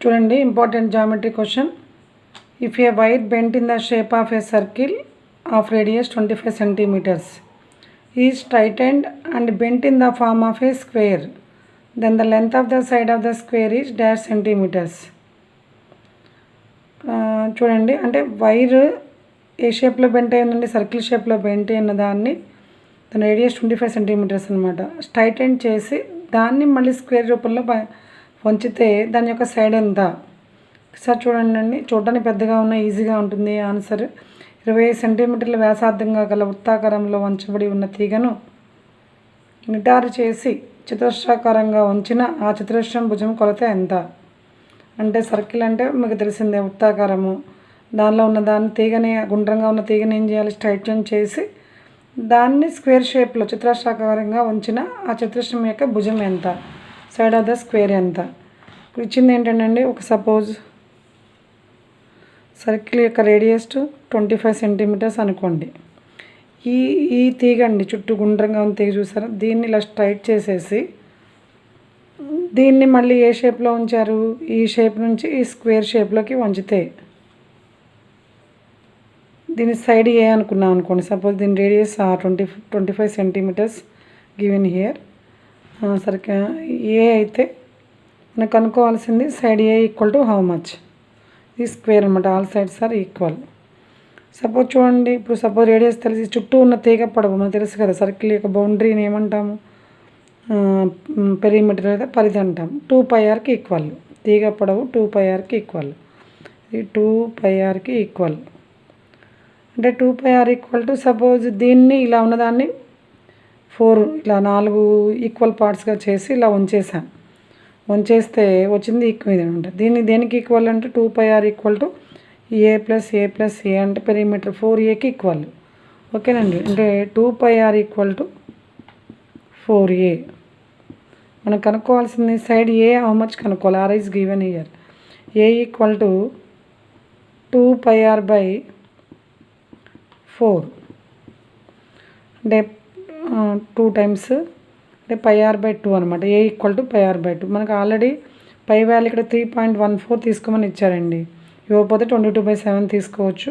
చూడండి important geometry question. If A wire bent in the shape of a circle of radius 25 centimeters is straightened and bent in the form of a square, then the length of the side of the square is dash centimeters. చూడండి, అంటే wire ఏ షేప్లో bent అయిందండి, circle షేప్లో bent అయిన దాన్ని దాని radius 25 centimetres అనమాట. స్ట్రైటెండ్ చేసి దాన్ని మళ్ళీ స్క్వేర్ రూపంలో వంచితే దాని యొక్క సైడ్ ఎంత? సార్ చూడండి అండి, చూడడానికి పెద్దగా ఉన్న ఈజీగా ఉంటుంది ఆన్సర్. 20 సెంటీమీటర్ల వ్యాసార్థంగా గల వృత్తాకారంలో వంచబడి ఉన్న తీగను నిటారు చేసి చతురస్రాకారంగా వంచిన ఆ చతురస్రం భుజం కొలత ఎంత? అంటే సర్కిల్ అంటే మీకు తెలిసిందే వృత్తాకారము, దానిలో ఉన్న దాన్ని తీగని గుండ్రంగా ఉన్న తీగని ఏం చేయాలి, స్ట్రైటన్ చేసి దాన్ని స్క్వేర్ షేప్లో చతురస్రాకారంగా వంచిన ఆ చతురస్రం యొక్క భుజం ఎంత, సైడ్ ఆఫ్ ద స్క్వేర్ ఎంత? ఇప్పుడు ఇచ్చింది ఏంటంటే ఒక సపోజ్ సర్కిల్ యొక్క రేడియస్ 25 సెంటీమీటర్స్ అనుకోండి. ఈ తీగ అండి, చుట్టూ గుండ్రంగా ఉన్న తీగ చూసారా, దీన్ని ఇలా స్ట్రైట్ చేసేసి దీన్ని మళ్ళీ ఏ షేప్లో ఉంచారు, ఈ షేప్ నుంచి ఈ స్క్వేర్ షేప్లోకి వంచితే దీని సైడ్ ఏ అనుకున్నాం అనుకోండి. సపోజ్ దీని రేడియస్ 25 సెంటీమీటర్స్ గివెన్ హియర్. సరిగ్గా ఏ అయితే మనకు కనుక్కోవాల్సింది side a equal to how much, ఈ స్క్వేర్ అనమాట, all sides are equal. Suppose చూడండి, ఇప్పుడు సపోజ్ రేడియస్ తెలిసి చుట్టూ ఉన్న తీగ పొడవు మనకు తెలుసు కదా, సర్కిల్ యొక్క బౌండరీని ఏమంటాము, పెరిమీటర్ లేదా పరిధి అంటాం. 2πrకి ఈక్వల్, తీగ పొడవు 2πrకి ఈక్వల్, ఇది 2πrకి ఈక్వల్. అంటే 2πr ఈక్వల్ టు సపోజ్ దీన్ని ఇలా ఉన్నదాన్ని 4 ఇలా 4 ఈక్వల్ పార్ట్స్గా చేసి ఇలా వంచేస్తే వచ్చింది ఇది అనమాట. దీన్ని దేనికి ఈక్వల్ అంటే 2πr equal to a plus a అంటే పెరిమీటర్ 4aకి ఈక్వల్. ఓకేనండి, అంటే 2πr ఈక్వల్ టు 4a. మనం కనుక్కోవాల్సింది సైడ్ ఏ హౌ మచ్ కనుక్కోవాలి. R is given here, A equal to 2πr/4 అంటే 2 టైమ్స్ అంటే πr/2 అనమాట. A equal to πr/2. మనకు ఆల్రెడీ పై వాల్యూ ఇక్కడ 3.14 తీసుకోమని ఇచ్చారండి. ఇవ్వకపోతే 22/7 తీసుకోవచ్చు.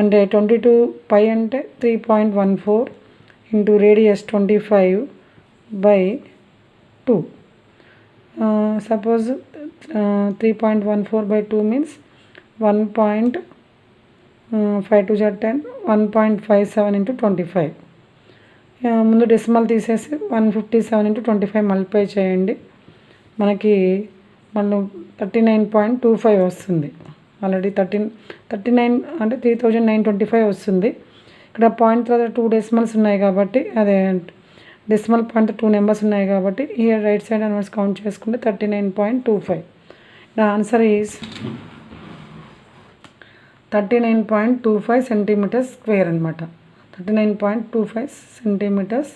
అంటే 22 పై అంటే 3.14 into radius 25/2. Suppose 3.14/2 means 1.52 10 1.57 into 25. ముందు డెసిమల్ తీసేసి 157 ఇంటూ 25 మల్టిప్లై చేయండి, మనకి మళ్ళీ 39.25 వస్తుంది. ఆల్రెడీ 39 అంటే 3925 వస్తుంది. ఇక్కడ పాయింట్ తర్వాత 2 డెసిమల్స్ ఉన్నాయి కాబట్టి, అదే డెసిమల్ పాయింట్ 2 నెంబర్స్ ఉన్నాయి కాబట్టి ఈ రైట్ సైడ్ అన్వర్స్ కౌంట్ చేసుకుంటే 39.25. The answer is 39.25 centimetres square అనమాట. 39.25 centimetres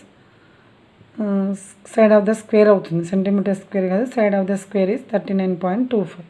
side of the square అవుతుంది. సెంటీమీటర్ స్క్వేర్ కాదు, side of the square is 39.25.